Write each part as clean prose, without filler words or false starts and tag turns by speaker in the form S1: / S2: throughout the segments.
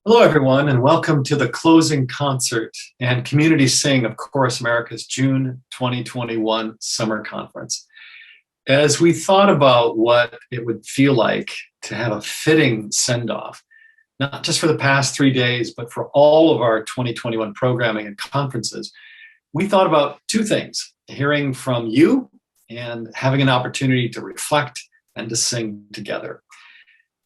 S1: Hello, everyone, and welcome to the closing concert and community sing of Chorus America's June 2021 Summer Conference. As we thought about what it would feel like to have a fitting send-off, not just for the past 3 days, but for all of our 2021 programming and conferences, we thought about two things: hearing from you and having an opportunity to reflect and to sing together.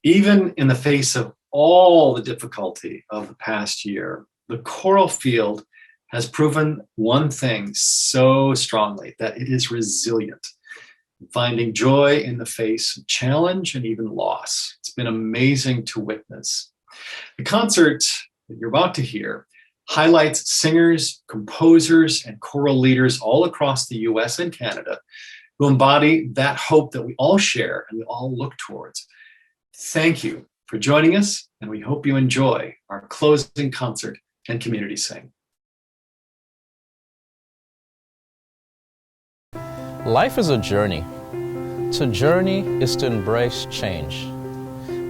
S1: Even in the face of all the difficulty of the past year, the choral field has proven one thing so strongly, that it is resilient, finding joy in the face of challenge and even loss. It's been amazing to witness. The concert that you're about to hear highlights singers, composers, and choral leaders all across the US and Canada who embody that hope that we all share and we all look towards. Thank you for joining us, and we hope you enjoy our closing concert and community sing.
S2: Life is a journey. To journey is to embrace change.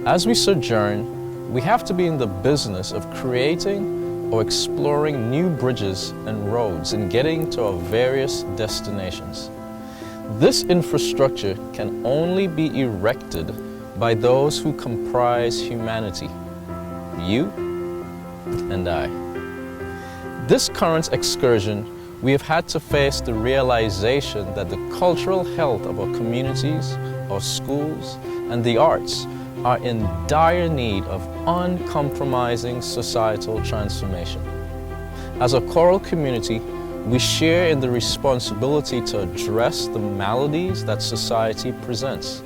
S2: As we sojourn, we have to be in the business of creating or exploring new bridges and roads and getting to our various destinations. This infrastructure can only be erected by those who comprise humanity, you and I. This current excursion, we have had to face the realization that the cultural health of our communities, our schools, and the arts are in dire need of uncompromising societal transformation. As a choral community, we share in the responsibility to address the maladies that society presents.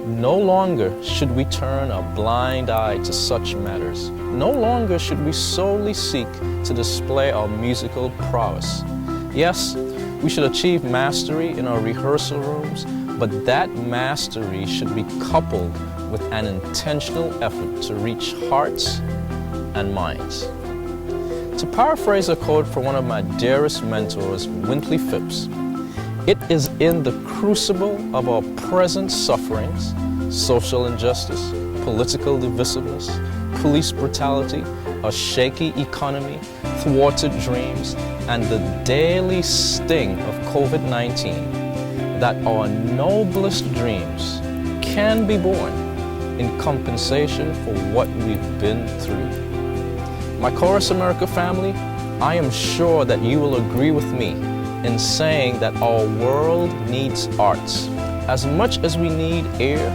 S2: No longer should we turn a blind eye to such matters. No longer should we solely seek to display our musical prowess. Yes, we should achieve mastery in our rehearsal rooms, but that mastery should be coupled with an intentional effort to reach hearts and minds. To paraphrase a quote from one of my dearest mentors, Wintley Phipps, it is in the crucible of our present sufferings, social injustice, political divisiveness, police brutality, a shaky economy, thwarted dreams, and the daily sting of COVID-19 that our noblest dreams can be born in compensation for what we've been through. My Chorus America family, I am sure that you will agree with me in saying that our world needs arts as much as we need air,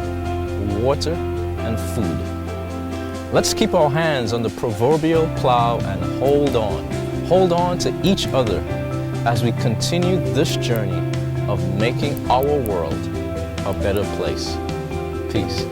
S2: water, and food. Let's keep our hands on the proverbial plow and hold on to each other as we continue this journey of making our world a better place. Peace.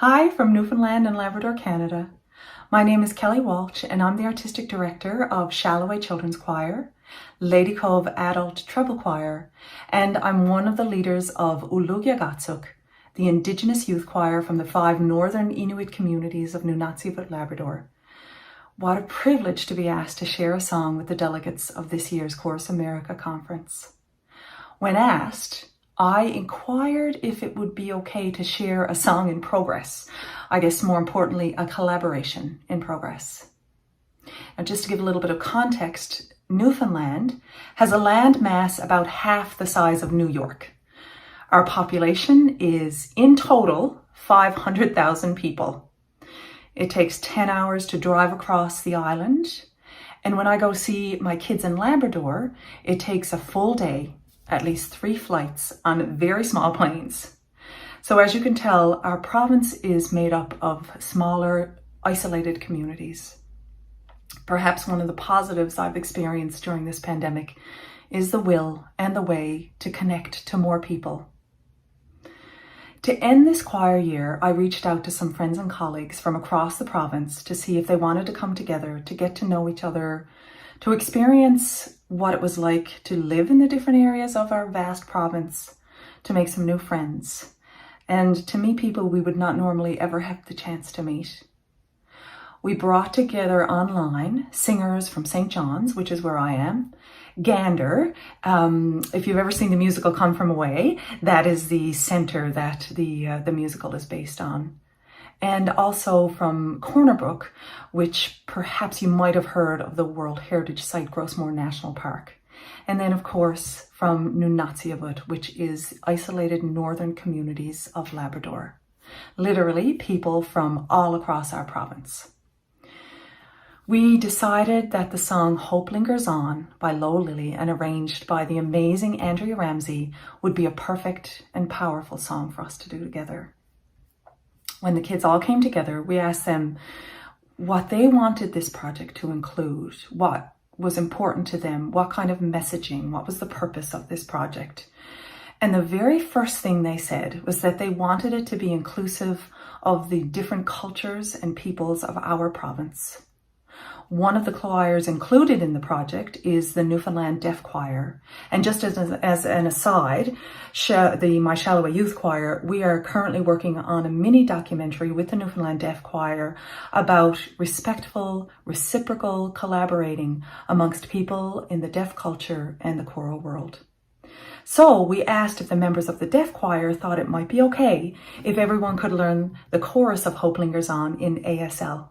S3: Hi from Newfoundland and Labrador, Canada. My name is Kellie Walsh and I'm the Artistic Director of Shallow Children's Choir, Lady Cove Adult Treble Choir, and I'm one of the leaders of Ullûgiagatsuk, the Indigenous youth choir from the 5 northern Inuit communities of Nunavut, Labrador. What a privilege to be asked to share a song with the delegates of this year's Chorus America conference. When asked, I inquired if it would be okay to share a song in progress. I guess more importantly, a collaboration in progress. Now, just to give a little bit of context, Newfoundland has a land mass about half the size of New York. Our population is in total 500,000 people. It takes 10 hours to drive across the island. And when I go see my kids in Labrador, it takes a full day, at least 3 flights on very small planes. So as you can tell, our province is made up of smaller, isolated communities. Perhaps one of the positives I've experienced during this pandemic is the will and the way to connect to more people. To end this choir year, I reached out to some friends and colleagues from across the province to see if they wanted to come together to get to know each other, to experience what it was like to live in the different areas of our vast province, to make some new friends, and to meet people we would not normally ever have the chance to meet. We brought together online singers from St. John's, which is where I am, Gander. If you've ever seen the musical Come From Away, that is the center that the musical is based on. And also from Cornerbrook, which perhaps you might have heard of the World Heritage Site Grossmore National Park. And then, of course, from Nunavut, which is isolated northern communities of Labrador. Literally, people from all across our province. We decided that the song Hope Lingers On by Low Lily and arranged by the amazing Andrea Ramsey would be a perfect and powerful song for us to do together. When the kids all came together, we asked them what they wanted this project to include, what was important to them, what kind of messaging, what was the purpose of this project. And the very first thing they said was that they wanted it to be inclusive of the different cultures and peoples of our province. One of the choirs included in the project is the Newfoundland Deaf Choir. And just as an aside, my Shallow Youth Choir, we are currently working on a mini documentary with the Newfoundland Deaf Choir about respectful, reciprocal collaborating amongst people in the deaf culture and the choral world. So we asked if the members of the deaf choir thought it might be okay if everyone could learn the chorus of Hope Lingers On in ASL.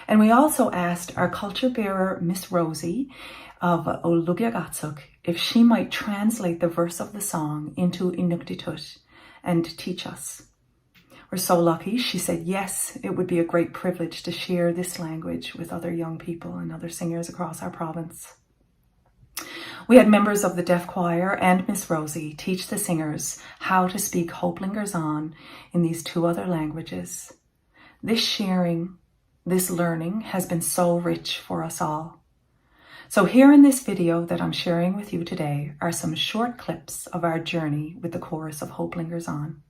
S3: And we also asked our culture bearer, Miss Rosie of Ullûgiagatsuk, if she might translate the verse of the song into Inuktitut and teach us. We're so lucky. She said, yes, it would be a great privilege to share this language with other young people and other singers across our province. We had members of the deaf choir and Miss Rosie teach the singers how to speak Hope Lingers On in these 2 other languages. This sharing, this learning has been so rich for us all. So here in this video that I'm sharing with you today are some short clips of our journey with the chorus of Hope Lingers On.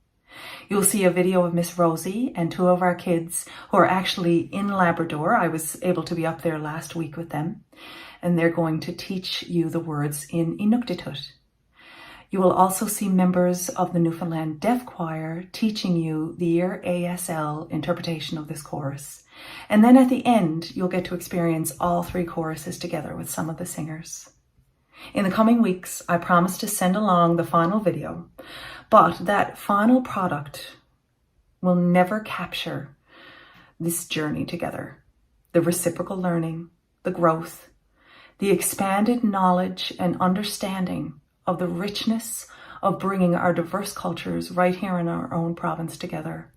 S3: You'll see a video of Miss Rosie and 2 of our kids who are actually in Labrador. I was able to be up there last week with them, and they're going to teach you the words in Inuktitut. You will also see members of the Newfoundland Deaf Choir teaching you the ASL interpretation of this chorus. And then at the end, you'll get to experience all 3 choruses together with some of the singers. In the coming weeks, I promise to send along the final video, but that final product will never capture this journey together. The reciprocal learning, the growth, the expanded knowledge and understanding of the richness of bringing our diverse cultures right here in our own province together.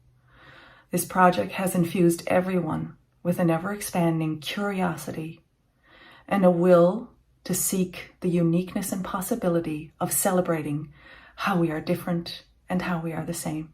S3: This project has infused everyone with an ever-expanding curiosity and a will to seek the uniqueness and possibility of celebrating how we are different and how we are the same.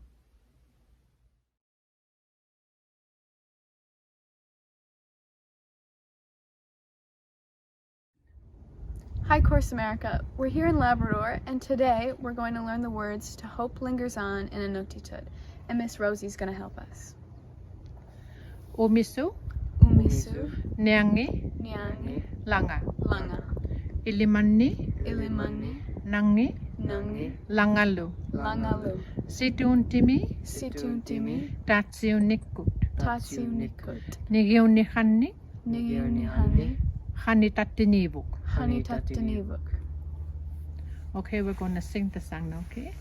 S4: Hi Chorus America, we're here in Labrador and today we're going to learn the words to Hope Lingers On in Inuktitut. and Miss Rosie's gonna help us.
S5: Umisu,
S4: Umisu,
S5: Neangi,
S4: Niangi,
S5: Langa,
S4: Langa,
S5: Ilimanni,
S4: Ilimani,
S5: Nangi,
S4: Nangi,
S5: Langalu,
S4: Langalu,
S5: Situntimi,
S4: Situntimi,
S5: Tatsiunikut,
S4: Tatsiunikut,
S5: Nigiunihani,
S4: Nigiunihani,
S5: Hanitatinibuk.
S4: Hanitatanivuk.
S5: Okay, we're going to sing the song now, okay?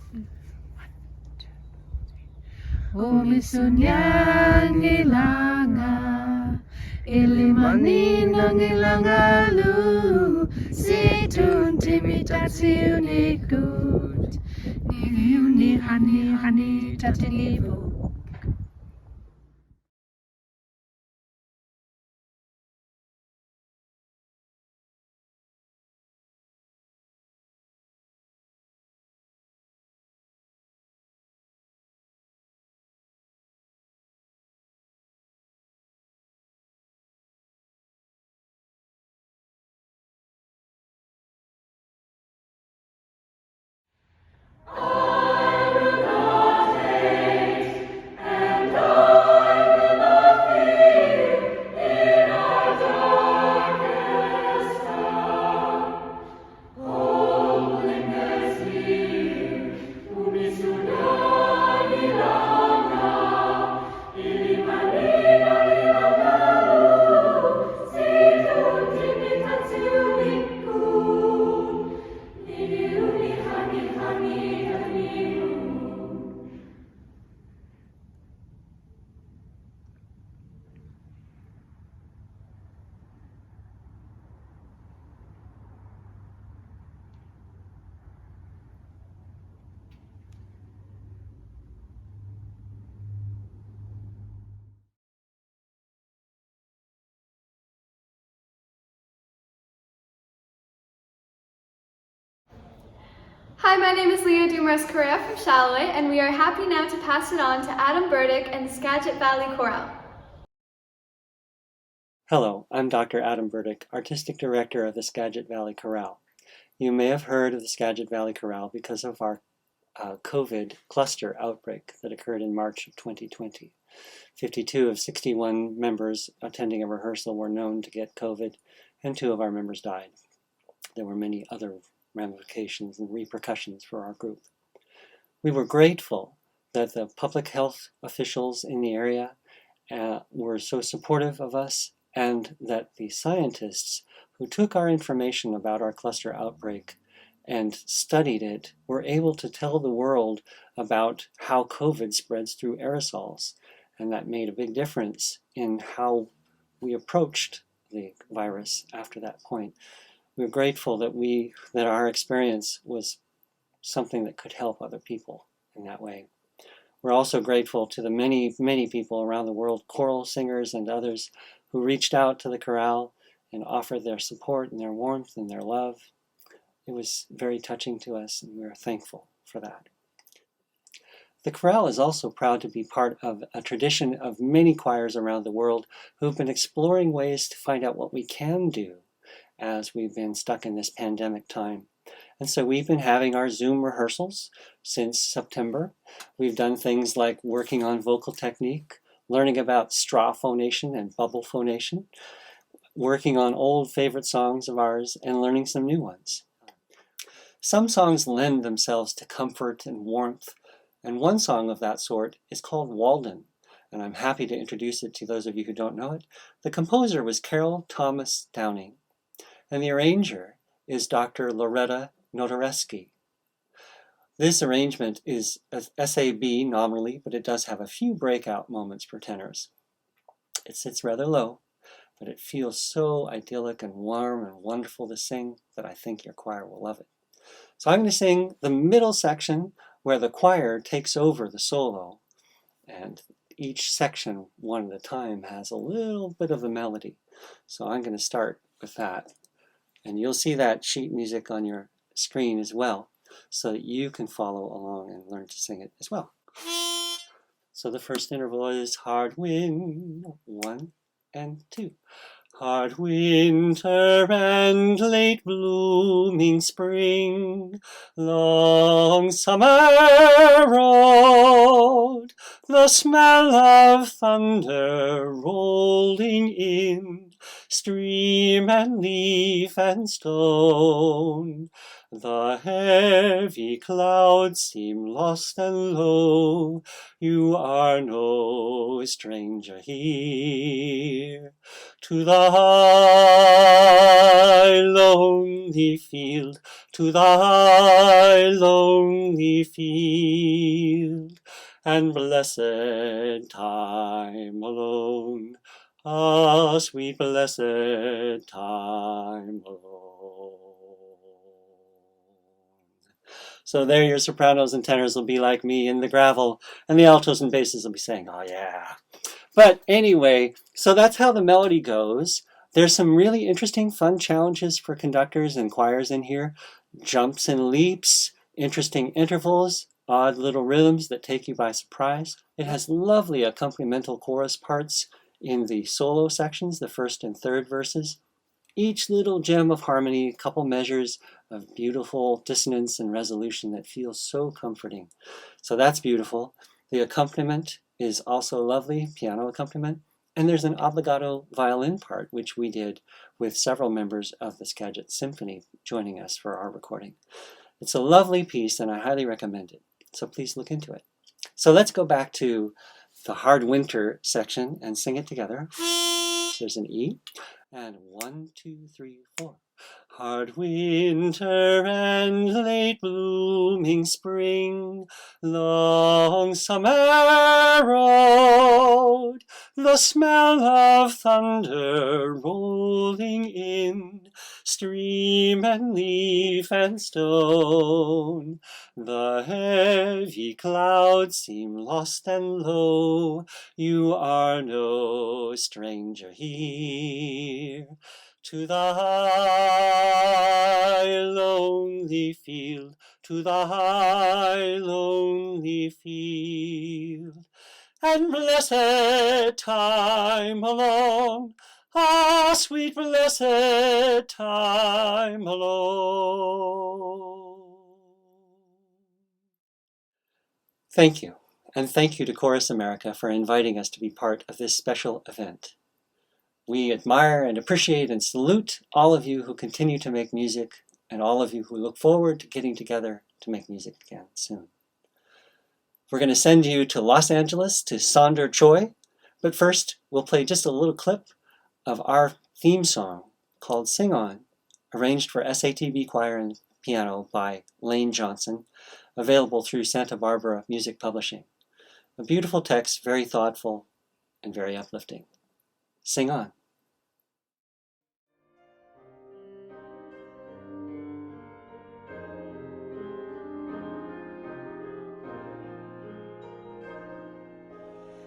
S5: Umisunyangi langa, ilimani nangilangalu, situntimi tatsiunikut, nigiunihani tatinibuk.
S6: Hi, my name is Leah Dumars-Correa from Chorale, and we are happy now to pass it on to Adam Burdick and the Skagit Valley Chorale.
S7: Hello, I'm Dr. Adam Burdick, Artistic Director of the Skagit Valley Chorale. You may have heard of the Skagit Valley Chorale because of our COVID cluster outbreak that occurred in March of 2020. 52 of 61 members attending a rehearsal were known to get COVID, and 2 of our members died. There were many other ramifications and repercussions for our group. We were grateful that the public health officials in the area were so supportive of us, and that the scientists who took our information about our cluster outbreak and studied it were able to tell the world about how COVID spreads through aerosols, and that made a big difference in how we approached the virus after that point. We're grateful that our experience was something that could help other people in that way. We're also grateful to the many, many people around the world, choral singers and others, who reached out to the chorale and offered their support and their warmth and their love. It was very touching to us, and we're thankful for that. The chorale is also proud to be part of a tradition of many choirs around the world who've been exploring ways to find out what we can do as we've been stuck in this pandemic time. And so we've been having our Zoom rehearsals since September. We've done things like working on vocal technique, learning about straw phonation and bubble phonation, working on old favorite songs of ours, and learning some new ones. Some songs lend themselves to comfort and warmth, and one song of that sort is called Walden, and I'm happy to introduce it to those of you who don't know it. The composer was Carol Thomas Downing, and the arranger is Dr. Loretta Notareski. This arrangement is a SAB nominally, but it does have a few breakout moments for tenors. It sits rather low, but it feels so idyllic and warm and wonderful to sing that I think your choir will love it. So I'm going to sing the middle section where the choir takes over the solo, and each section, one at a time, has a little bit of the melody. So I'm going to start with that. And you'll see that sheet music on your screen as well, so that you can follow along and learn to sing it as well. So the first interval is hard wind, 1 and 2. Hard winter and late blooming spring, long summer road, the smell of thunder rolling in, stream and leaf and stone. The heavy clouds seem lost and low, you are no stranger here. To the high lonely field, to the high lonely field, and blessed time alone, ah, sweet blessed time alone. So there your sopranos and tenors will be like me in the gravel, and the altos and basses will be saying, oh yeah. But anyway, so that's how the melody goes. There's some really interesting, fun challenges for conductors and choirs in here. Jumps and leaps, interesting intervals, odd little rhythms that take you by surprise. It has lovely accompanimental chorus parts in the solo sections, the first and third verses. Each little gem of harmony, a couple measures of beautiful dissonance and resolution that feels so comforting. So that's beautiful. The accompaniment is also lovely, piano accompaniment. And there's an obbligato violin part, which we did with several members of the Skagit Symphony joining us for our recording. It's a lovely piece and I highly recommend it. So please look into it. So let's go back to the hard winter section and sing it together. There's an E. And 1, 2, 3, 4. Hard winter and late blooming spring, long summer road, the smell of thunder rolling in, stream and leaf and stone. The heavy clouds seem lost and low, you are no stranger here. To the high lonely field, to the high lonely field, and blessed time alone, ah, sweet blessed time alone. Thank you, and thank you to Chorus America for inviting us to be part of this special event. We admire and appreciate and salute all of you who continue to make music and all of you who look forward to getting together to make music again soon. We're going to send you to Los Angeles to Saunder Choi, but first we'll play just a little clip of our theme song called Sing On, arranged for SATB choir and piano by Lane Johnson, available through Santa Barbara Music Publishing. A beautiful text, very thoughtful and very uplifting. Sing on.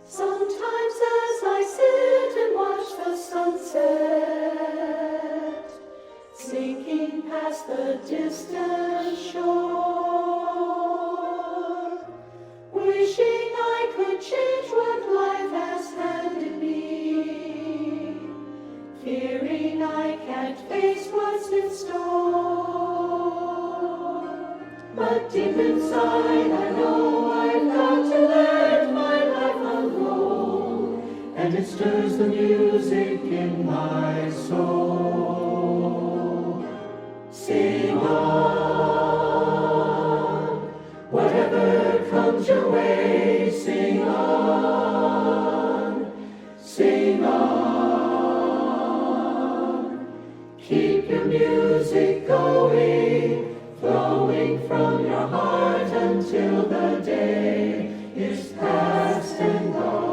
S8: Sometimes as I sit and watch the sunset, sinking past the distant shore, wishing I could change what life has handed me, fearing I can't face what's in store. But deep inside I know I've got to let my life unroll, and it stirs the music in my soul. Sing on, whatever comes your way, sing on, sing on. Keep your music going, flowing from your heart until the day is past and gone.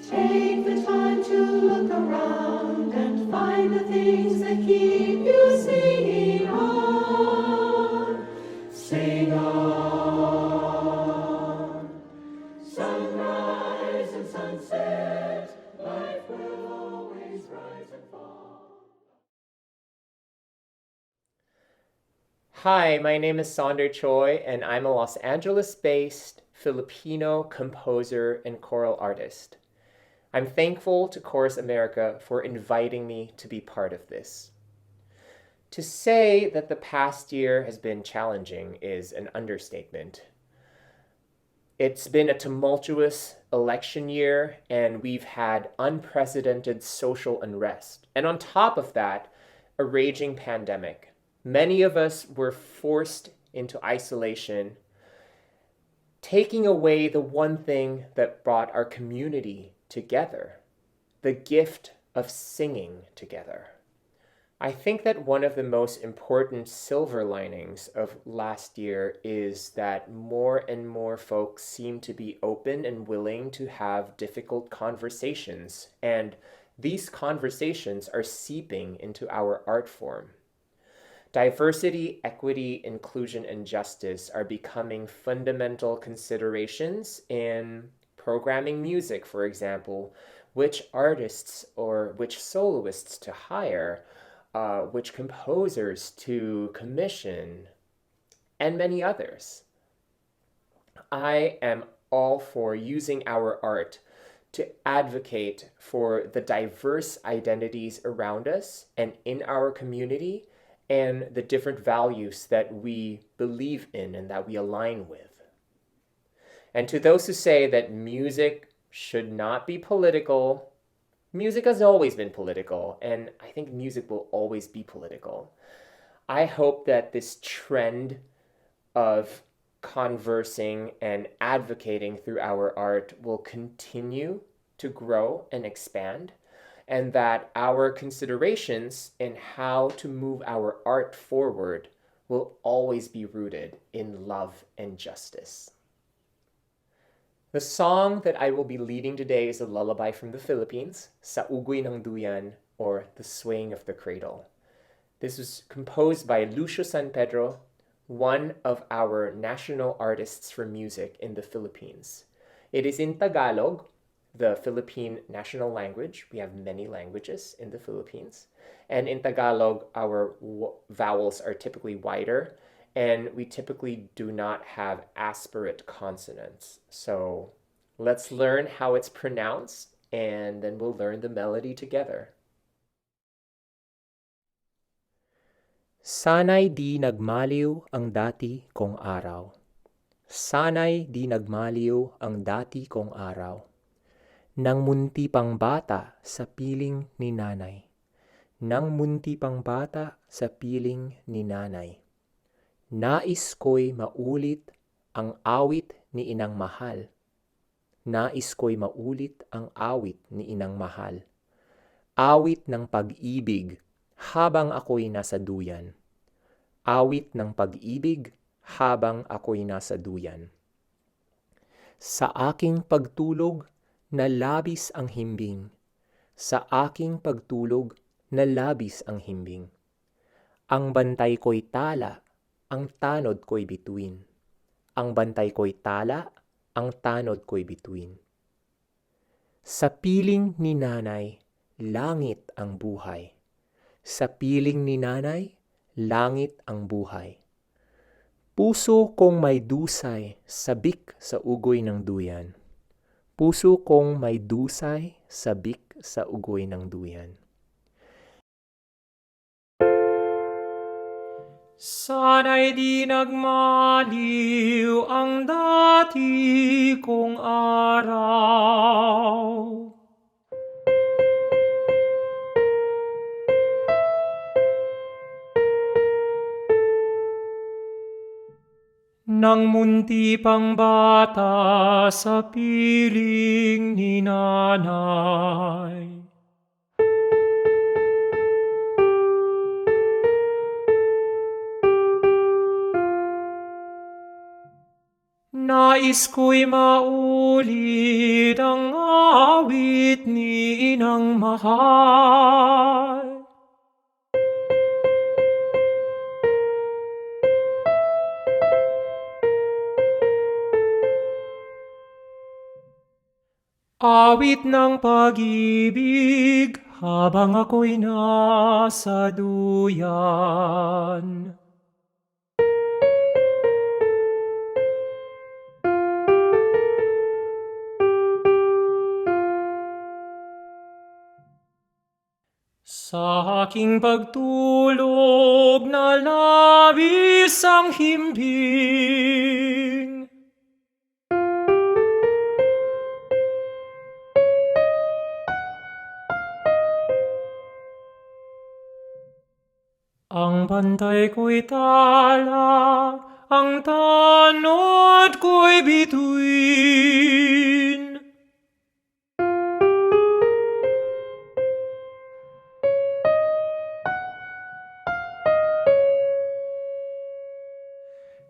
S8: Take the time to look around and find the things that keep you singing on. Sing on. Sunrise and sunset, life will always rise and fall.
S9: Hi, my name is Saunder Choi, and I'm a Los Angeles-based Filipino composer and choral artist. I'm thankful to Chorus America for inviting me to be part of this. To say that the past year has been challenging is an understatement. It's been a tumultuous election year, and we've had unprecedented social unrest. And on top of that, a raging pandemic. Many of us were forced into isolation, taking away the one thing that brought our community together, the gift of singing together. I think that one of the most important silver linings of last year is that more and more folks seem to be open and willing to have difficult conversations, and these conversations are seeping into our art form. Diversity, equity, inclusion, and justice are becoming fundamental considerations in programming music, for example, which artists or which soloists to hire, which composers to commission, and many others. I am all for using our art to advocate for the diverse identities around us and in our community and the different values that we believe in and that we align with. And to those who say that music should not be political, music has always been political, and I think music will always be political. I hope that this trend of conversing and advocating through our art will continue to grow and expand, and that our considerations in how to move our art forward will always be rooted in love and justice. The song that I will be leading today is a lullaby from the Philippines, Sa Ugoy ng Duyan, or The Swaying of the Cradle. This was composed by Lucio San Pedro, one of our national artists for music in the Philippines. It is in Tagalog, the Philippine national language. We have many languages in the Philippines. And in Tagalog, our vowels are typically wider, and we typically do not have aspirate consonants. So let's learn how it's pronounced, and then we'll learn the melody together. Sana'y di nagmaliw ang dati kong araw. Sana'y di nagmaliw ang dati kong araw. Nang munti pang bata sa piling ni nanay. Nang munti pang bata sa piling ni nanay. Nais ko'y maulit ang awit ni inang mahal. Nais ko'y maulit ang awit ni inang mahal. Awit ng pag-ibig habang ako'y nasa duyan. Awit ng pag-ibig habang ako'y nasa duyan. Sa aking pagtulog, nalabis ang himbing. Sa aking pagtulog, nalabis ang himbing. Ang bantay ko'y tala, ang tanod ko'y bituin. Ang bantay ko'y tala, ang tanod ko'y bituin. Sa piling ni nanay, langit ang buhay. Sa piling ni nanay, langit ang buhay. Puso kong may dusay, sabik sa ugoy ng duyan. Puso kong may dusay, sabik sa ugoy ng duyan. Sana'y di nagmaliw ang dati kong araw. Nang munti pang bata sa piling ni nanay. Nais ko'y maulit ang awit ni inang mahal. Awit ng pag-ibig habang ako'y nasa duyan.
S10: Sa aking pagtulog na labis ang himbing, ang bantay ko'y tala, ang tanod ko'y bituin.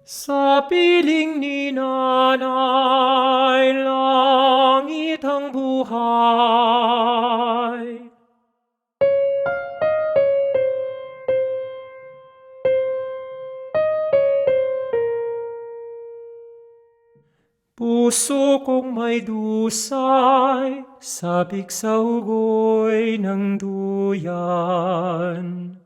S10: Sa piling ni Nanay, langit ang buhay. Puso kong may dusay, sabik sa ugoy ng duyan.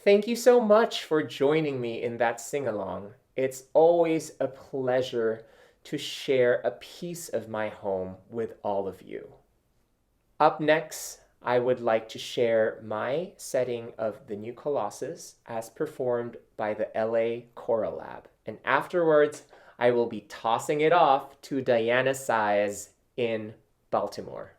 S9: Thank you so much for joining me in that sing-along. It's always a pleasure to share a piece of my home with all of you. Up next, I would like to share my setting of The New Colossus as performed by the LA Choral Lab. And afterwards, I will be tossing it off to Diana Sáez in Baltimore.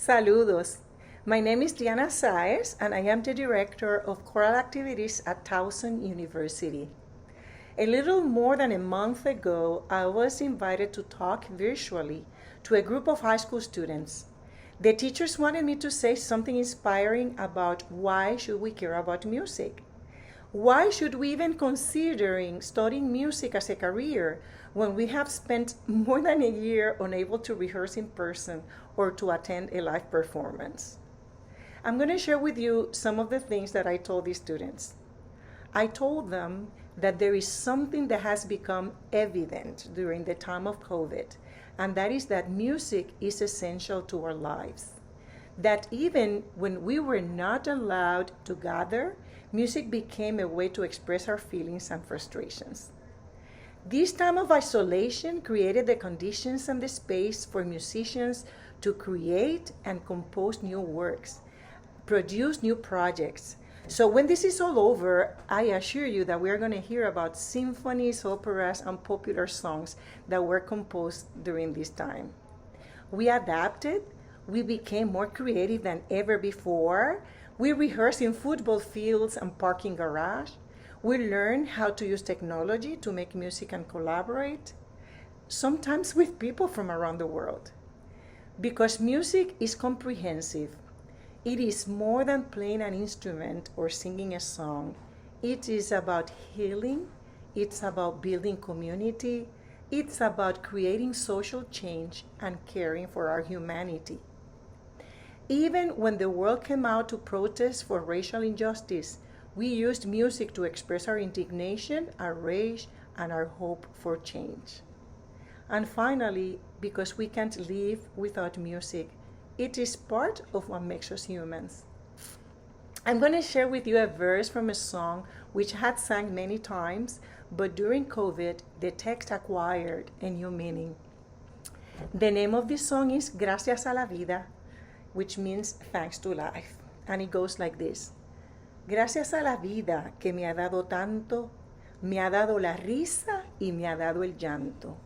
S11: Saludos. My name is Diana Sáez, and I am the director of choral activities at Towson University. A little more than a month ago, I was invited to talk virtually to a group of high school students. The teachers wanted me to say something inspiring about why should we care about music. Why should we even considering studying music as a career when we have spent more than a year unable to rehearse in person or to attend a live performance? I'm going to share with you some of the things that I told these students. I told them that there is something that has become evident during the time of COVID, and that is that music is essential to our lives. that even when we were not allowed to gather, music became a way to express our feelings and frustrations. This time of isolation created the conditions and the space for musicians to create and compose new works, produce new projects. So when this is all over, I assure you that we are going to hear about symphonies, operas, and popular songs that were composed during this time. We adapted. We became more creative than ever before. We rehearsed in football fields and parking garage. We learned how to use technology to make music and collaborate, sometimes with people from around the world. Because music is comprehensive. It is more than playing an instrument or singing a song. It is about healing. It's about building community. It's about creating social change and caring for our humanity. Even when the world came out to protest for racial injustice, we used music to express our indignation, our rage, and our hope for change. And finally, because we can't live without music, it is part of what makes us humans. I'm going to share with you a verse from a song which I had sang many times, but during COVID, the text acquired a new meaning. The name of this song is Gracias a la Vida, which means thanks to life. And it goes like this. Gracias a la vida que me ha dado tanto, me ha dado la risa y me ha dado el llanto.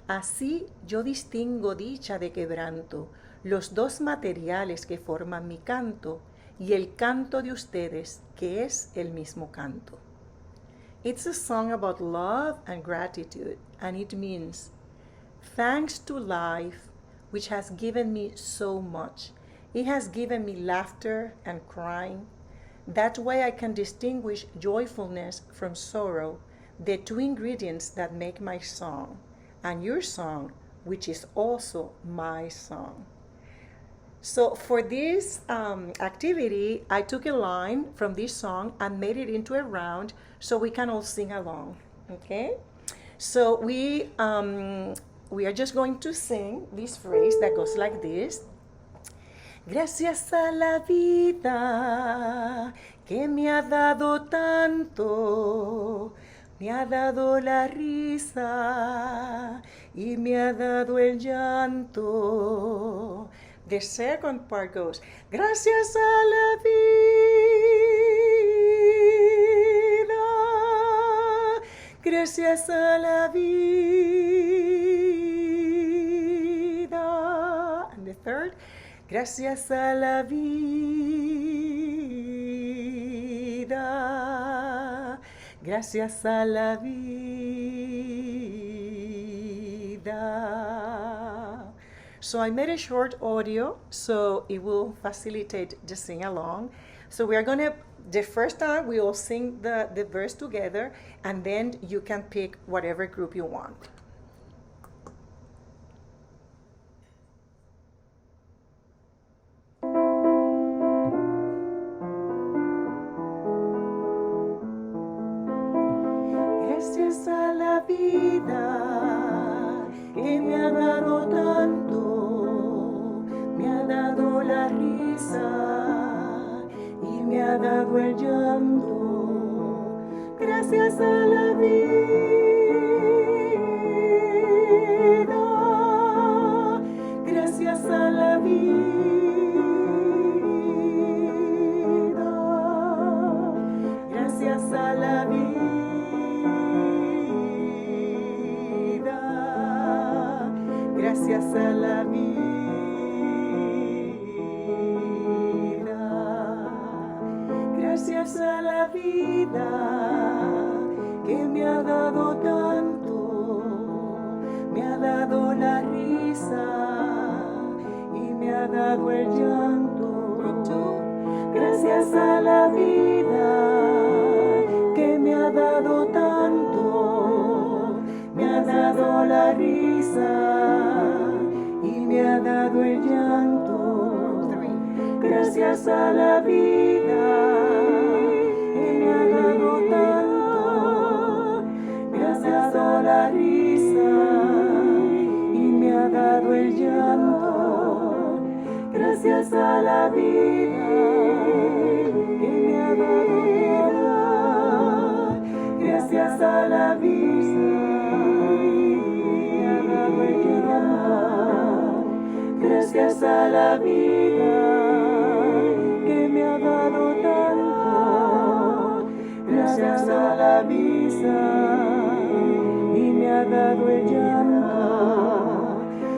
S11: Así yo distingo dicha de quebranto, los dos materiales que forman mi canto y el canto de ustedes, que es el mismo canto. It's a song about love and gratitude, and it means, thanks to life, which has given me so much. It has given me laughter and crying. That way I can distinguish joyfulness from sorrow, the two ingredients that make my song, and your song, which is also my song. So for this activity, I took a line from this song and made it into a round so we can all sing along, okay? So we are just going to sing this phrase that goes like this. Gracias a la vida que me ha dado tanto, me ha dado la risa y me ha dado el llanto. The second part goes, gracias a la vida, gracias a la vida. And the third, gracias a la vida, gracias a la vida. So I made a short audio so it will facilitate the sing along. So we are going to, the first time we will sing the verse together, and then you can pick whatever group you want. Gracias a la vida que me ha dado tanto, me ha dado la risa y me ha dado el llanto. Gracias a la vida, gracias a la vida, gracias a la vida. Gracias a la vida, gracias a la vida que me ha dado tanto, me ha dado la risa y me ha dado el llanto. Gracias a la vida que me ha dado tanto, me ha dado la risa y me ha dado el llanto. Gracias a la vida que me ha dado tanto, me ha dado la risa y me ha dado el llanto. Gracias a la
S8: la vida que me ha dado vida. Gracias a la vida me ha dado el llanto. Gracias a la vida que me ha dado tanto. Gracias a la vida y me ha dado el llanto.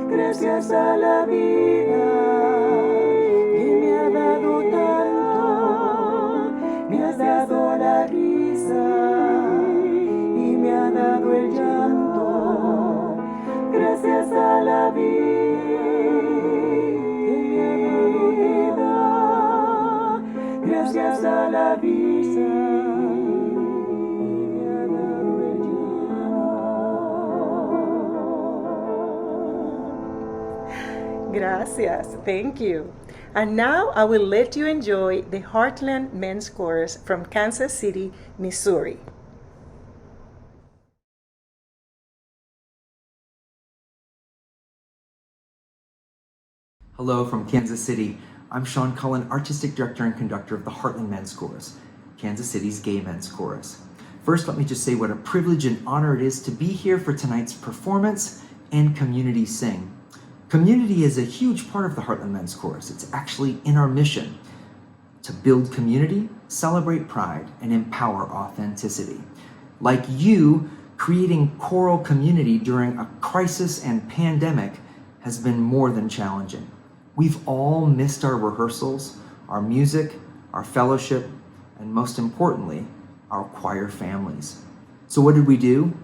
S8: Gracias a la vida que me ha dado tanto. Me has dado la risa y me ha dado el llanto. Gracias a la vida que me ha dado vida. Gracias a la vida.
S11: Gracias, thank you. And now I will let you enjoy the Heartland Men's Chorus from Kansas City, Missouri.
S12: Hello from Kansas City. I'm Sean Cullen, Artistic Director and Conductor of the Heartland Men's Chorus, Kansas City's gay men's chorus. First, let me just say what a privilege and honor it is to be here for tonight's performance and community sing. Community is a huge part of the Heartland Men's Chorus. It's actually in our mission to build community, celebrate pride, and empower authenticity. Like you, creating choral community during a crisis and pandemic has been more than challenging. We've all missed our rehearsals, our music, our fellowship, and most importantly, our choir families. So what did we do?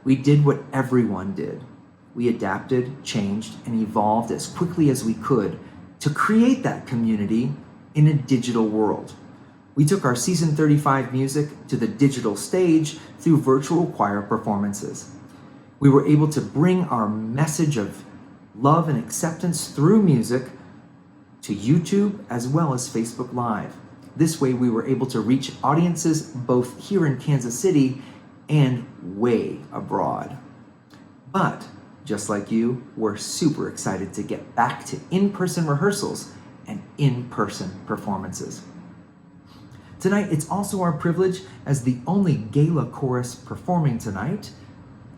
S12: We did what everyone did. We adapted, changed, and evolved as quickly as we could to create that community in a digital world. We took our season 35 music to the digital stage through virtual choir performances. We were able to bring our message of love and acceptance through music to YouTube as well as Facebook Live. This way we were able to reach audiences both here in Kansas City and way abroad. But just like you, we're super excited to get back to in-person rehearsals and in-person performances. Tonight, it's also our privilege as the only gala chorus performing tonight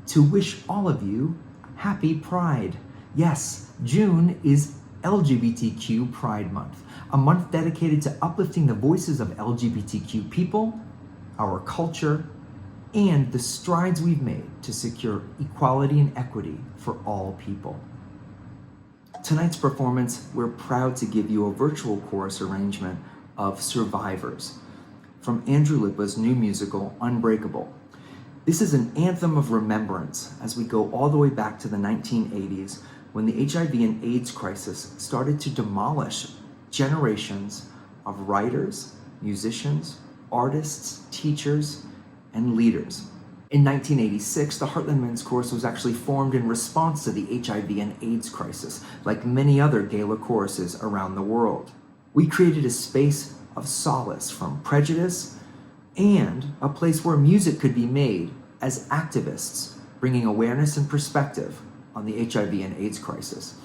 S12: to wish all of you happy Pride. Yes, June is LGBTQ Pride Month, a month dedicated to uplifting the voices of LGBTQ people, our culture, and the strides we've made to secure equality and equity for all people. Tonight's performance, we're proud to give you a virtual chorus arrangement of Survivors from Andrew Lippa's new musical, Unbreakable. This is an anthem of remembrance as we go all the way back to the 1980s when the HIV and AIDS crisis started to demolish generations of writers, musicians, artists, teachers, and leaders. In 1986, the Heartland Men's Chorus was actually formed in response to the HIV and AIDS crisis, like many other gala choruses around the world. We created a space of solace from prejudice and a place where music could be made as activists, bringing awareness and perspective on the HIV and AIDS crisis.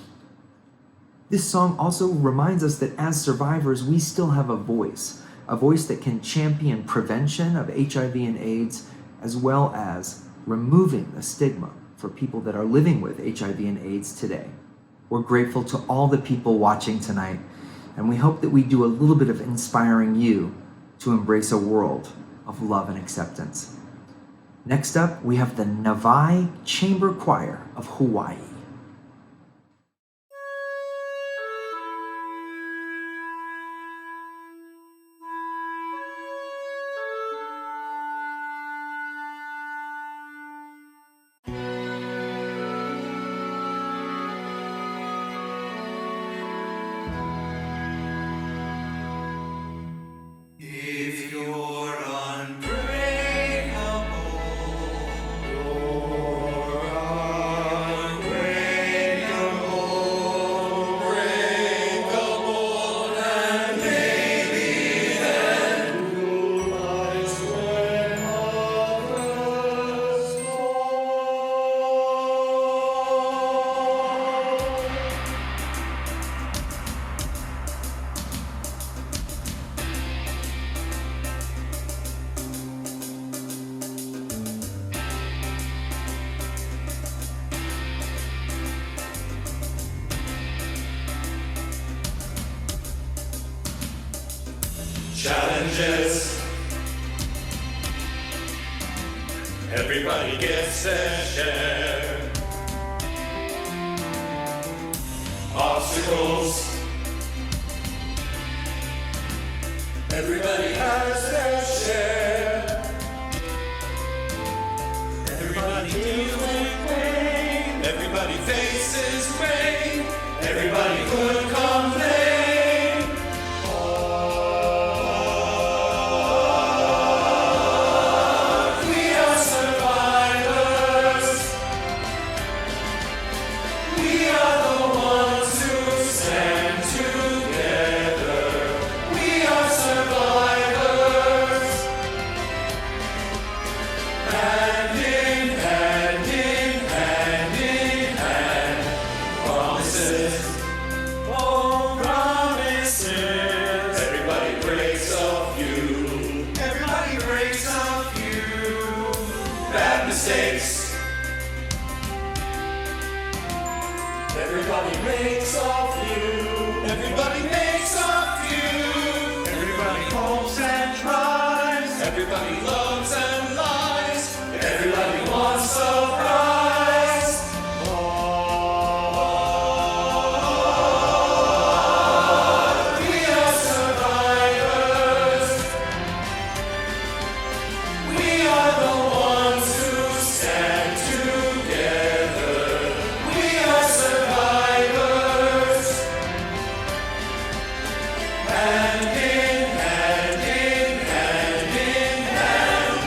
S12: This song also reminds us that as survivors, we still have a voice that can champion prevention of HIV and AIDS, as well as removing the stigma for people that are living with HIV and AIDS today. We're grateful to all the people watching tonight, and we hope that we do a little bit of inspiring you to embrace a world of love and acceptance. Next up, we have the Navai Chamber Choir of Hawaii.
S8: If you're unbreakable, you're unbreakable.
S13: challenges. Everybody gets their share. Obstacles. Everybody has their share. Everybody deals with pain. Everybody faces rain. Everybody could complain. But we are survivors. We are the ones who stand together. We are survivors. Hand in hand, in hand, in hand. Promises. Oh, promises. Everybody breaks a few. Everybody breaks a few. Bad mistakes. Everybody makes a few. Everybody makes a few. Everybody hopes and tries. Everybody loves and lies. Everybody wants a prize. But we are survivors. We are the ones who stand together. We are survivors. Hand in hand, in hand, in hand.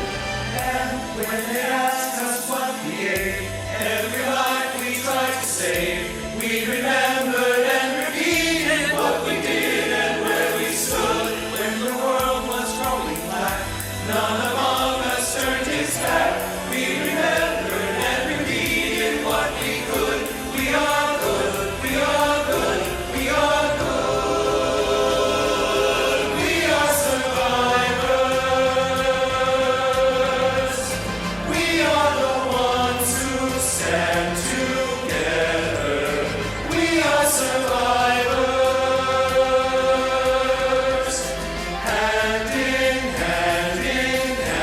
S13: And when they ask us what we ate, every life we tried to save, we remembered and repeated what we did and where we stood when the world was growing black. None among us turned his back. We remembered and repeated what we could. We are good, we are good, we are good. We are survivors. We are the ones who stand together. We are survivors. Hand in hand, in hand.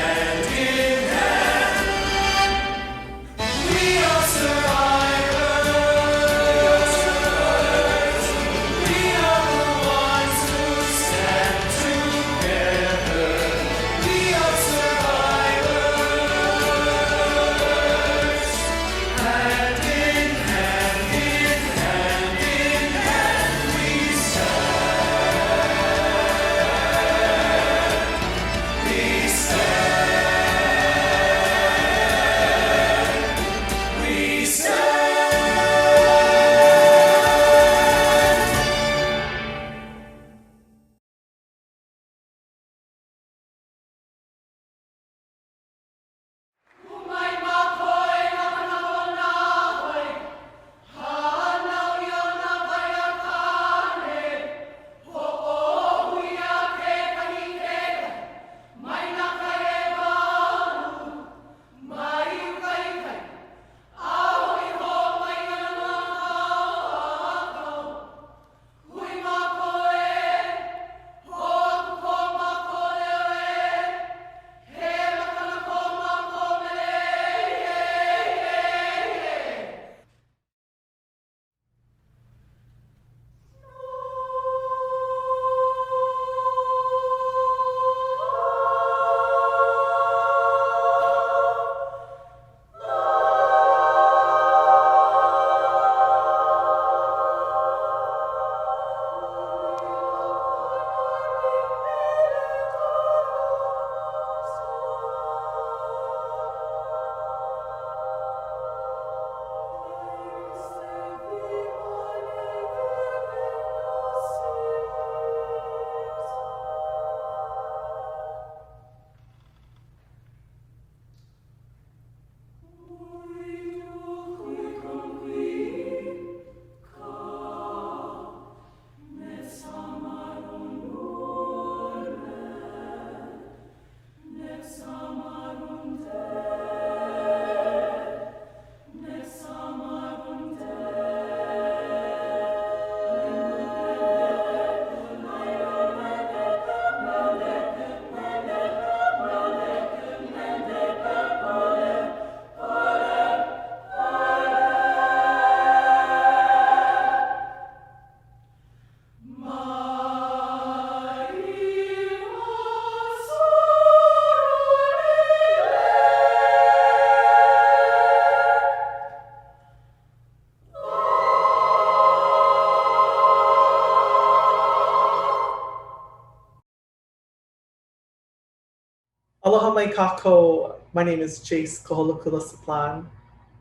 S14: Aloha mai kako. My name is Jace Koholokula Saplan.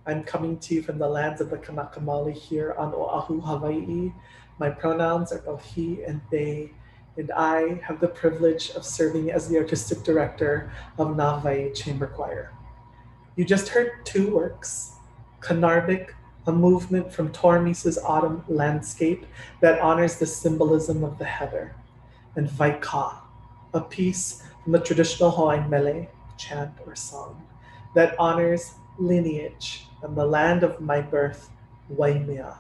S14: I'm coming to you from the lands of the Kanaka Maoli here on Oahu, Hawaii. My pronouns are both he and they, and I have the privilege of serving as the artistic director of Nāwai Chamber Choir. You just heard two works, Kanarbic, a movement from Tormisa's autumn landscape that honors the symbolism of the heather, and Vaika, a piece from the traditional Hawaiian mele, chant or song, that honors lineage and the land of my birth, Waimea.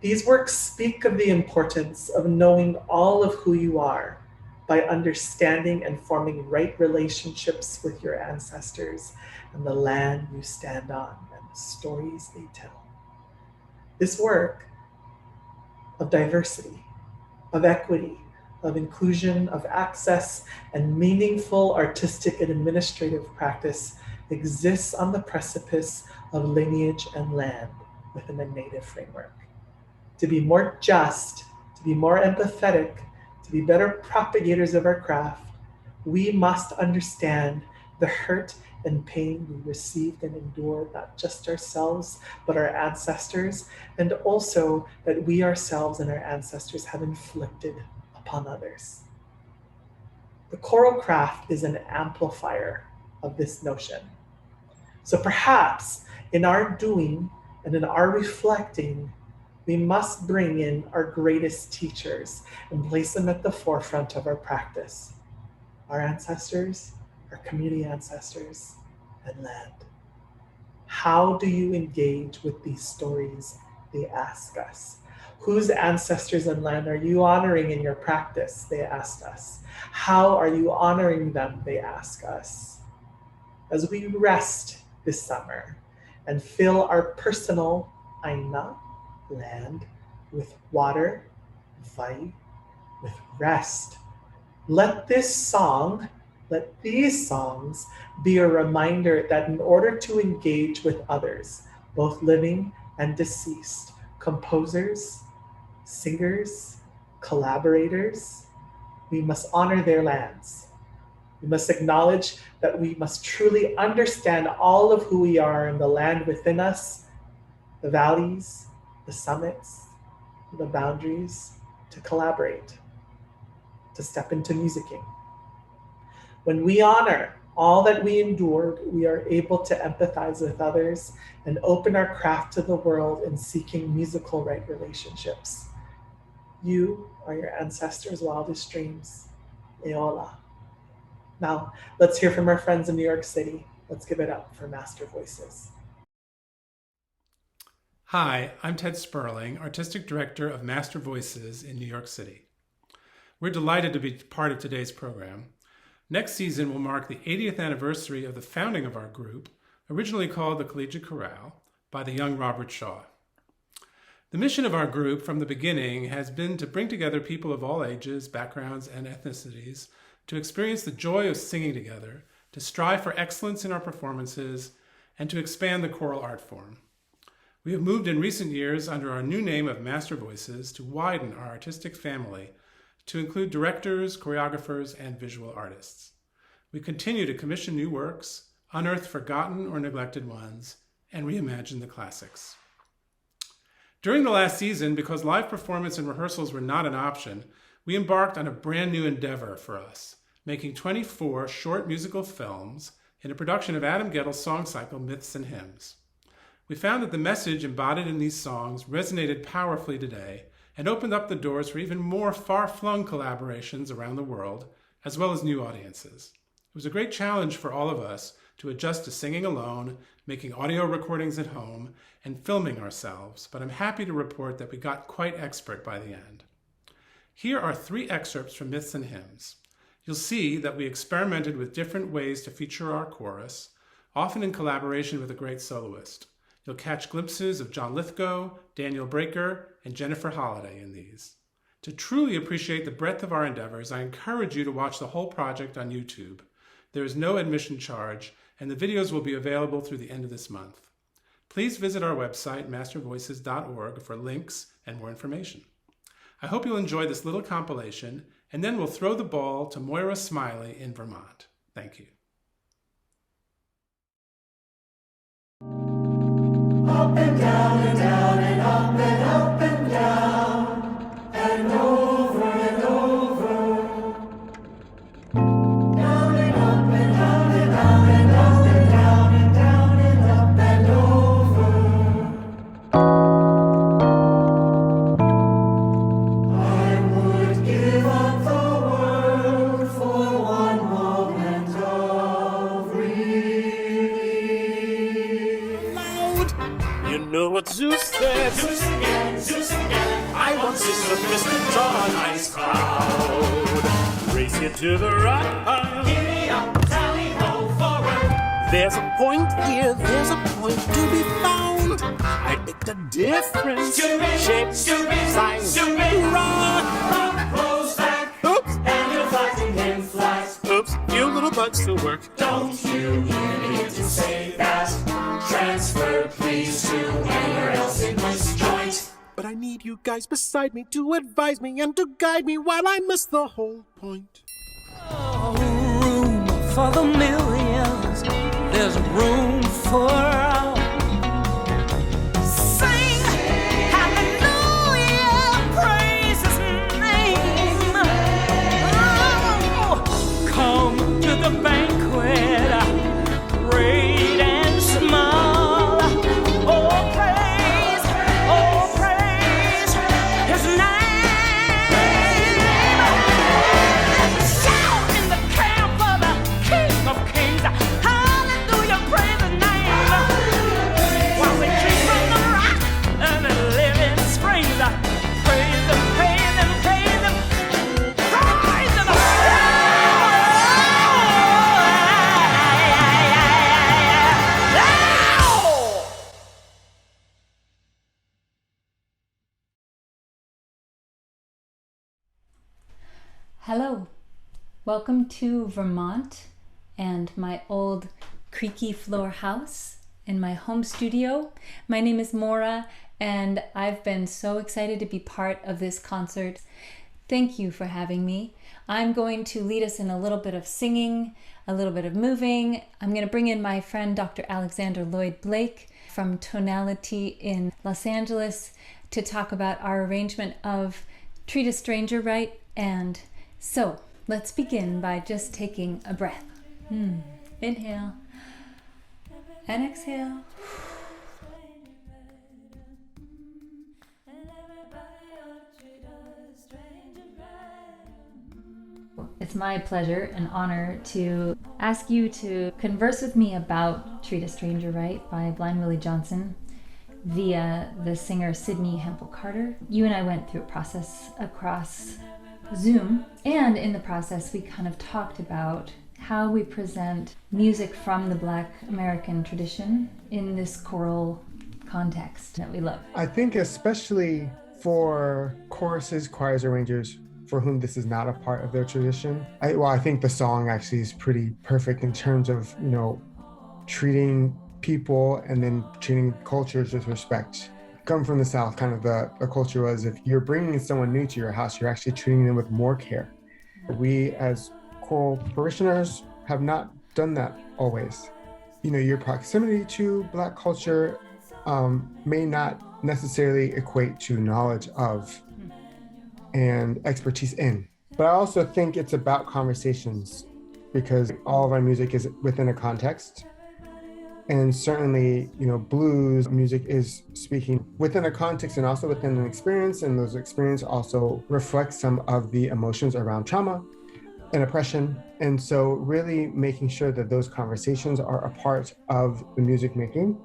S14: These works speak of the importance of knowing all of who you are by understanding and forming right relationships with your ancestors and the land you stand on and the stories they tell. This work of diversity, of equity, of inclusion, of access, and meaningful artistic and administrative practice exists on the precipice of lineage and land within a native framework. To be more just, to be more empathetic, to be better propagators of our craft, we must understand the hurt and pain we received and endured, not just ourselves, but our ancestors, and also that we ourselves and our ancestors have inflicted upon others. The choral craft is an amplifier of this notion. So perhaps in our doing and in our reflecting, we must bring in our greatest teachers and place them at the forefront of our practice. Our ancestors, our community ancestors, and land. How do you engage with these stories? They ask us. Whose ancestors and land are you honoring in your practice? They asked us. How are you honoring them? They ask us. As we rest this summer and fill our personal aina, land, with water, vai, with rest, let these songs be a reminder that in order to engage with others, both living and deceased, composers, singers, collaborators, we must honor their lands. We must acknowledge that we must truly understand all of who we are and the land within us, the valleys, the summits, the boundaries, to collaborate, to step into musicking. When we honor all that we endured, we are able to empathize with others and open our craft to the world in seeking musical right relationships. You are your ancestors' wildest dreams. Eola. Now, let's hear from our friends in New York City. Let's give it up for MasterVoices.
S15: Hi, I'm Ted Sperling, Artistic Director of MasterVoices in New York City. We're delighted to be part of today's program. Next season will mark the 80th anniversary of the founding of our group, originally called the Collegiate Chorale, by the young Robert Shaw. The mission of our group from the beginning has been to bring together people of all ages, backgrounds, and ethnicities to experience the joy of singing together, to strive for excellence in our performances, and to expand the choral art form. We have moved in recent years under our new name of MasterVoices to widen our artistic family to include directors, choreographers, and visual artists. We continue to commission new works, unearth forgotten or neglected ones, and reimagine the classics. During the last season, because live performance and rehearsals were not an option, we embarked on a brand new endeavor for us, making 24 short musical films in a production of Adam Guettle's song cycle, Myths and Hymns. We found that the message embodied in these songs resonated powerfully today and opened up the doors for even more far-flung collaborations around the world, as well as new audiences. It was a great challenge for all of us to adjust to singing alone, making audio recordings at home, and filming ourselves, but I'm happy to report that we got quite expert by the end. Here are 3 excerpts from Myths and Hymns. You'll see that we experimented with different ways to feature our chorus, often in collaboration with a great soloist. You'll catch glimpses of John Lithgow, Daniel Breaker, and Jennifer Holliday in these. To truly appreciate the breadth of our endeavors, I encourage you to watch the whole project on YouTube. There is no admission charge, and the videos will be available through the end of this month. Please visit our website, mastervoices.org, for links and more information. I hope you'll enjoy this little compilation and then we'll throw the ball to Moira Smiley in Vermont. Thank you.
S8: Up and down and down and up and down and over and over. Down and up and down and down and up and down and down and up and over. I would give up the world for one moment of
S10: You know what Zeus said?
S8: Zeus again, Zeus again.
S10: I want Sister to draw a nice crowd. Race you to the rock.
S8: Giddy up, tally ho, forward.
S10: There's a point here, there's a point to be found. I make the difference.
S8: Stupid,
S10: Shape,
S8: stupid,
S10: sign,
S8: stupid.
S10: rock.
S8: Rock rolls back.
S10: Oops.
S8: And you're flattening him flat.
S10: Oops, you little bugs still work.
S8: Don't you hear me to say that? Transfer please to anywhere else in this joint.
S10: But I need you guys beside me to advise me and to guide me while I miss the whole point.
S16: Room for the millions. There's room for all. Sing hallelujah, praise his name. Oh, come to the banquet, great and small. Oh, praise his name. Shout in the camp of the King of Kings. Hallelujah, praise his name. While we drink from the rock and live in springs. Praise him, praise him, praise him, praise him.
S17: Hello, welcome to Vermont and my old creaky floor house in my home studio. My name is Moira and I've been so excited to be part of this concert. Thank you for having me. I'm going to lead us in a little bit of singing, a little bit of moving. I'm going to bring in my friend Dr. Alexander Lloyd Blake from Tonality in Los Angeles to talk about our arrangement of Treat a Stranger Right. And so let's begin by just taking a breath. Inhale and exhale. It's my pleasure and honor to ask you to converse with me about Treat a Stranger Right by Blind Willie Johnson via the singer Sidney Hempel Carter. You and I went through a process across Zoom, and in the process we kind of talked about how we present music from the Black American tradition in this choral context that we love.
S18: I think especially for choruses, choirs, arrangers, for whom this is not a part of their tradition, I think the song actually is pretty perfect in terms of, treating people and then treating cultures with respect. Come from the South, kind of the culture was, if you're bringing someone new to your house, you're actually treating them with more care. We as choral parishioners have not done that always. Your proximity to Black culture may not necessarily equate to knowledge of and expertise in. But I also think it's about conversations, because all of our music is within a context. And certainly, blues music is speaking within a context and also within an experience, and those experiences also reflect some of the emotions around trauma and oppression. And so really making sure that those conversations are a part of the music making,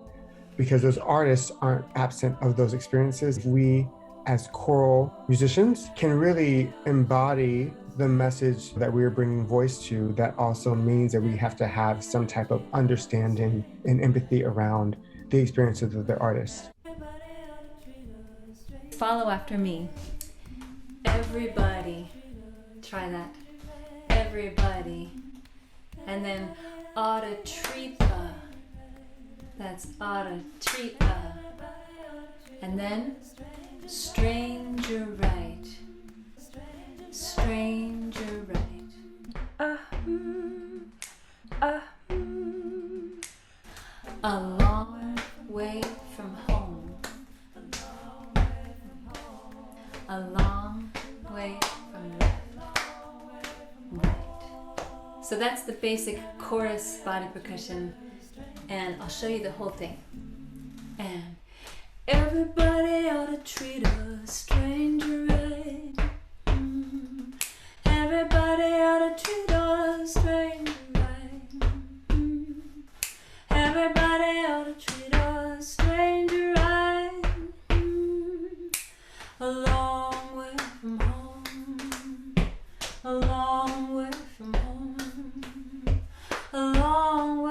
S18: because those artists aren't absent of those experiences. We, as choral musicians, can really embody the message that we're bringing voice to. That also means that we have to have some type of understanding and empathy around the experiences of the artists.
S17: Follow after me. Everybody. Try that. Everybody. And then oughta treat the. That's oughta treat the. And then stranger right. Stranger A long way from home. A long way from left. Right. So that's the basic chorus body percussion, and I'll show you the whole thing. And everybody ought to treat a stranger right. Everybody ought to treat a stranger right. Everybody ought to treat a stranger right. A long way from home. A long way from home. A long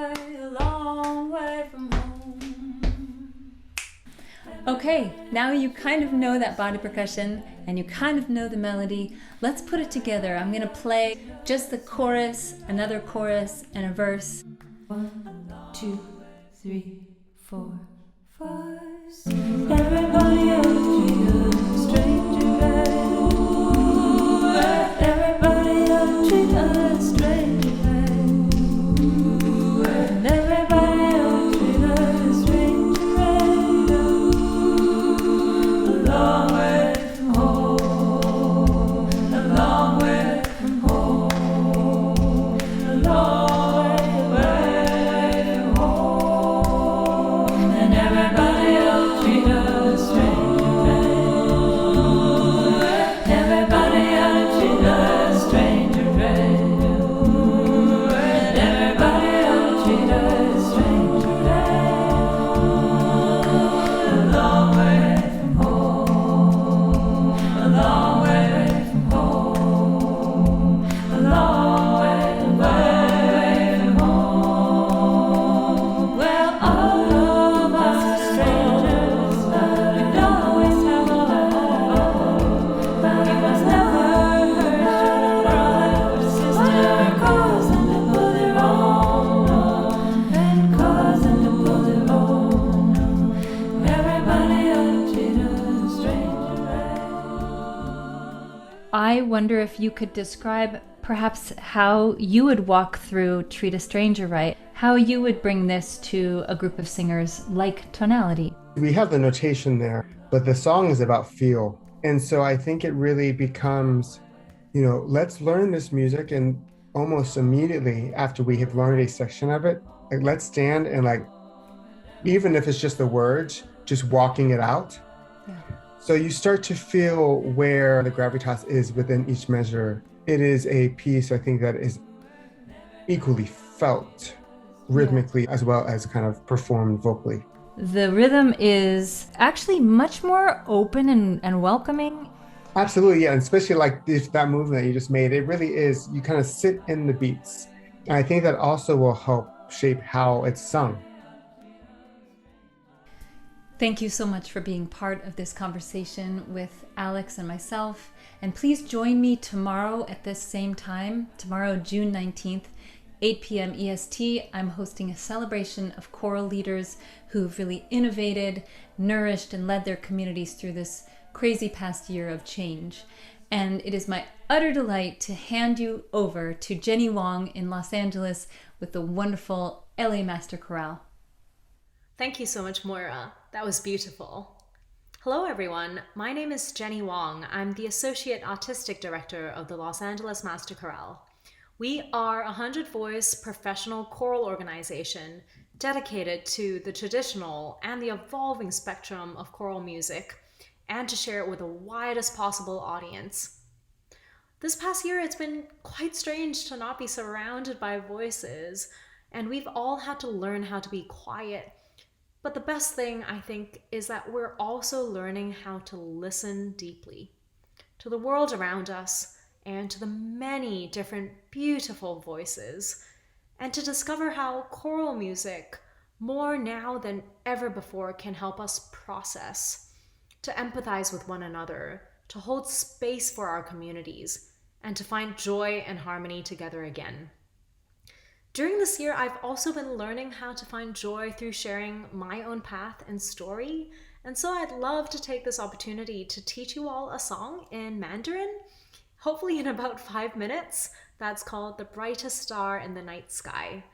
S17: way from home. Okay, now you kind of know that body percussion and you kind of know the melody. Let's put it together. I'm gonna play just the chorus, another chorus, and a verse. 1, 2, 3, 4, 5, 6. Everybody ought to treat a stranger right. Everybody ought to treat a stranger right. Everybody ought to treat a stranger right. A long way from home. A long way from home. A long way from home. And everybody ought to treat a stranger right. Everybody ought to treat a stranger right. And everybody ought to treat a stranger right. A long way from home. A long way from home. A long way from home. Well, all of us are strangers, but we don't always have a home. We must never hurt your brother or sister, cause them to pull their own, and cause them to pull their own. Everybody ought to treat a stranger right. I wonder if you could describe perhaps how you would walk through Treat a Stranger Right, how you would bring this to a group of singers like Tonality.
S18: We have the notation there, but the song is about feel. And so I think it really becomes, let's learn this music, and almost immediately after we have learned a section of it, let's stand and even if it's just the words, just walking it out.
S17: Yeah.
S18: So you start to feel where the gravitas is within each measure. It is a piece, I think, that is equally felt rhythmically as well as kind of performed vocally.
S17: The rhythm is actually much more open and welcoming.
S18: Absolutely, yeah, and especially that movement that you just made, it really is, you kind of sit in the beats. And I think that also will help shape how it's sung.
S17: Thank you so much for being part of this conversation with Alex and myself. And please join me tomorrow at this same time, tomorrow, June 19th, 8 p.m. EST. I'm hosting a celebration of choral leaders who've really innovated, nourished, and led their communities through this crazy past year of change. And it is my utter delight to hand you over to Jenny Wong in Los Angeles with the wonderful LA Master Chorale.
S19: Thank you so much, Moira. That was beautiful. Hello, everyone. My name is Jenny Wong. I'm the Associate Artistic Director of the Los Angeles Master Chorale. We are a 100-voice professional choral organization dedicated to the traditional and the evolving spectrum of choral music, and to share it with the widest possible audience. This past year, it's been quite strange to not be surrounded by voices, and we've all had to learn how to be quiet. But the best thing, I think, is that we're also learning how to listen deeply to the world around us and to the many different beautiful voices, and to discover how choral music, more now than ever before, can help us process, to empathize with one another, to hold space for our communities, and to find joy and harmony together again. During this year, I've also been learning how to find joy through sharing my own path and story, and so I'd love to take this opportunity to teach you all a song in Mandarin, hopefully in about 5 minutes, that's called The Brightest Star in the Night Sky.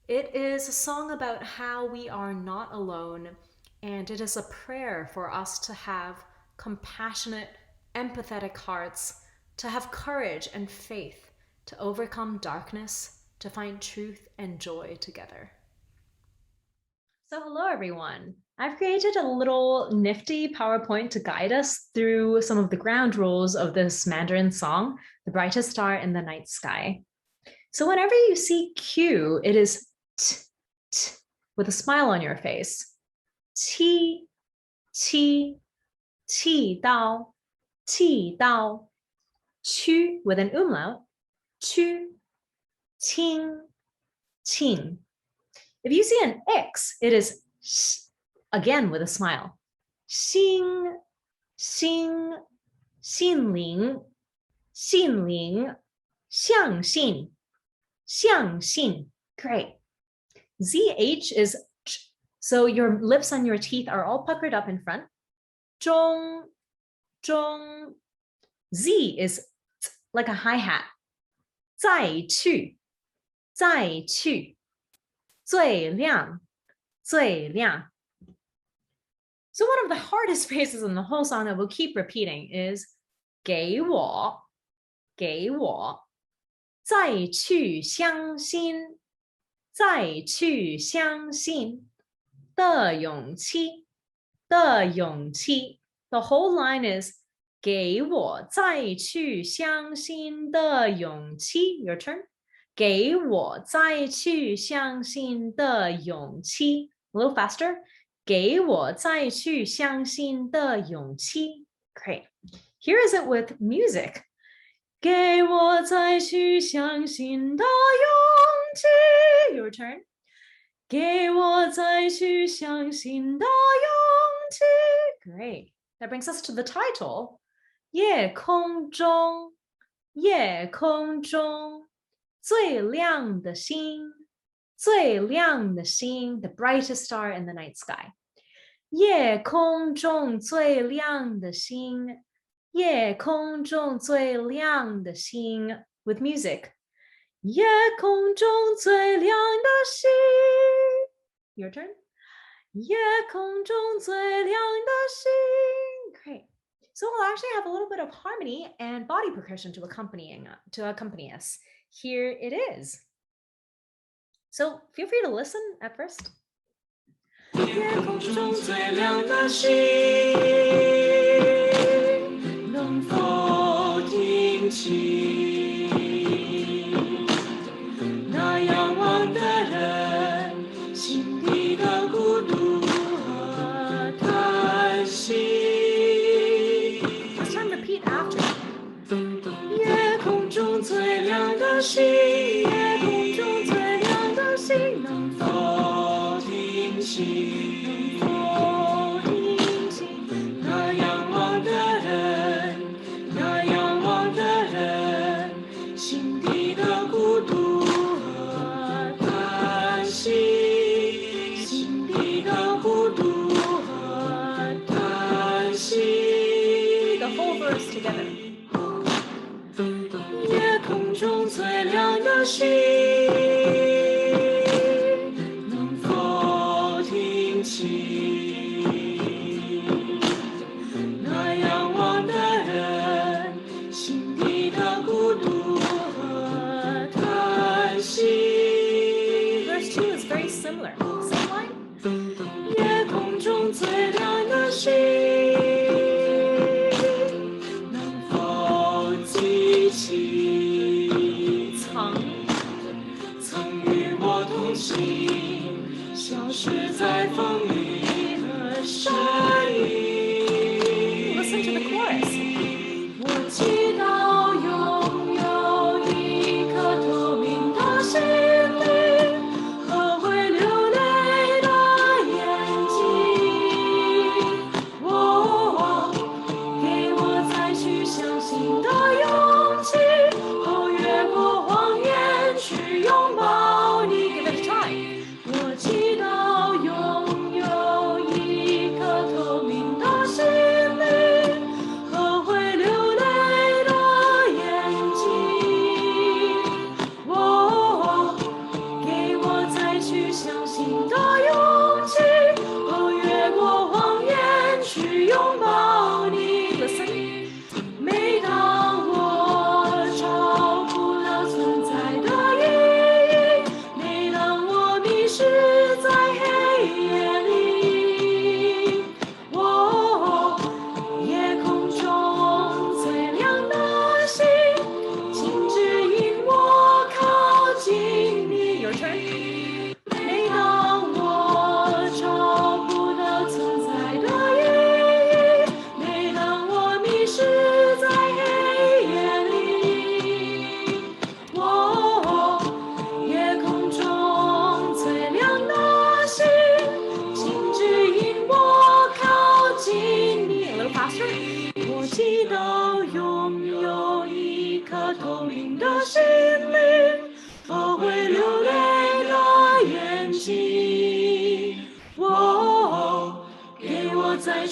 S19: It is a song about how we are not alone, and it is a prayer for us to have compassionate, empathetic hearts, to have courage and faith, to overcome darkness, to find truth and joy together. So hello everyone. I've created a little nifty PowerPoint to guide us through some of the ground rules of this Mandarin song, The Brightest Star in the Night Sky. So whenever you see Q, it is t, t, with a smile on your face. Qi, qi, qi dao, qi dao. Chu with an umlaut. Chu, qing, qing. If you see an X, it is sh, again with a smile. Xing, xing, xinling, xinling, xiangxin, xiangxin. Great. ZH is ch, so your lips and your teeth are all puckered up in front. Zhong, zhong. Z is t, like a hi-hat. 再去, 再去. 最亮, 最亮. So one of the hardest phrases in the whole song that we'll keep repeating is 给我, 给我. 再去相信, 再去相信. 的勇气, 的勇气. The whole line is 给我再去相信的勇气. Your turn. 给我再去相信的勇气. A little faster. 给我再去相信的勇气. Great. Here is it with music. 给我再去相信的勇气. Your turn. 给我再去相信的勇气. Great. That brings us to the title. 夜空中, 夜空中. 最亮的星, 最亮的星, the brightest star in the night sky. 夜空中最亮的星, 夜空中最亮的星, with music. 夜空中最亮的星. Your turn. 夜空中最亮的星. Great. So we'll actually have a little bit of harmony and body percussion to accompany us. Here it is. So feel free to listen at first. 夜空中最亮的星，能否听清？那仰望的人心底的孤独和叹息。This time repeat after. 夜空中最亮的星，夜空中最亮的星，能否听清？能否听清？那仰望的人，那仰望的人，心底的孤独和叹息，心底的孤独和叹息。The whole verse together. 夜空中最亮的星，能否听清？那仰望的人心底的孤独和叹息。Verse 2 is very similar. Same line. 夜空中最亮的星。曾与我同行，消失在风里和山影。Listen to the chorus. 我祈祷拥有一颗透明的心灵和会流泪的眼睛。给我再去相信的勇气。越过谎言去拥抱你。Give it a try. 我祈祷拥有一颗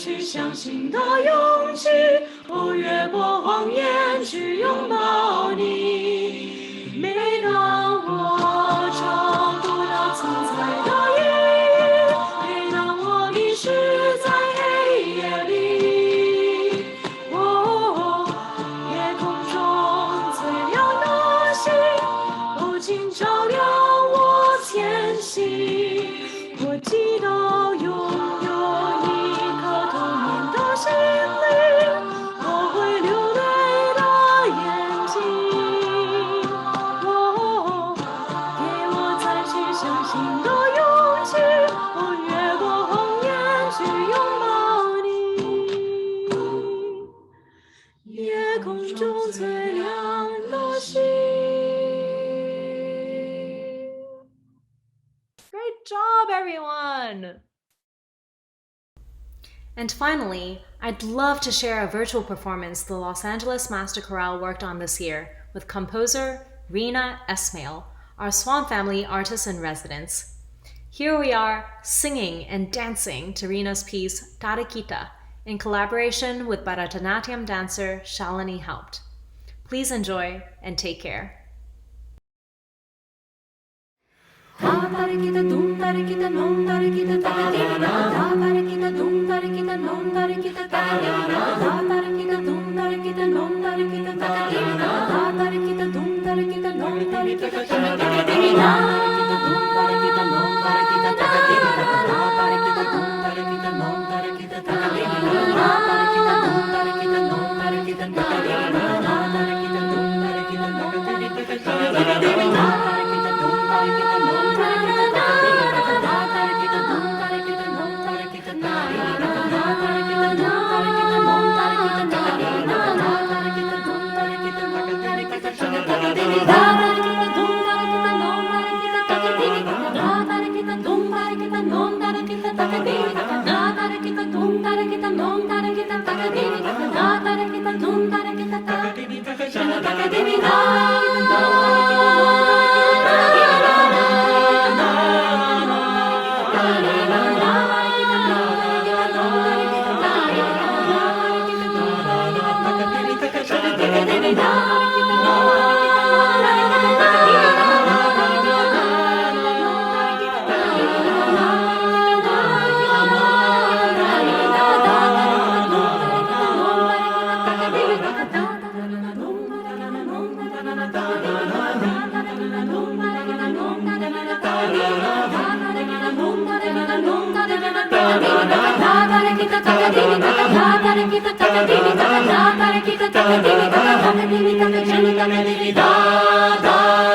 S8: 去相信的勇气，哦，越过谎言去拥抱你。每当我找不到存在的意义，每当我迷失在黑夜里，哦，夜空中最亮的星，哦，请照亮我前行。我祈祷拥有一颗透明的心灵，我会流泪的眼睛。哦，给我再去相信的勇气，我越过谎言去拥抱你。夜空中最亮的星。
S19: Great job, everyone! And finally, I'd love to share a virtual performance the Los Angeles Master Chorale worked on this year with composer Rena Esmail, our Swan Family artist in residence. Here we are singing and dancing to Rena's piece Tarakita in collaboration with Bharatanatyam dancer Shalini Haupt. Please enjoy and take care.
S8: Tarakita dum tarakita nom tarakita tarakita tarakita dum tarakita nom tarakita tarakita tarakita dum tarakita nom tarakita tarakita tarakita dum tarakita nom tarakita tarakita tarakita dum tarakita nom tarakita tarakita tarakita dum tarakita nom tarakita tarakita tarakita dum tarakita nom tarakita tarakita tarakita dum tarakita nom tarakita tarakita da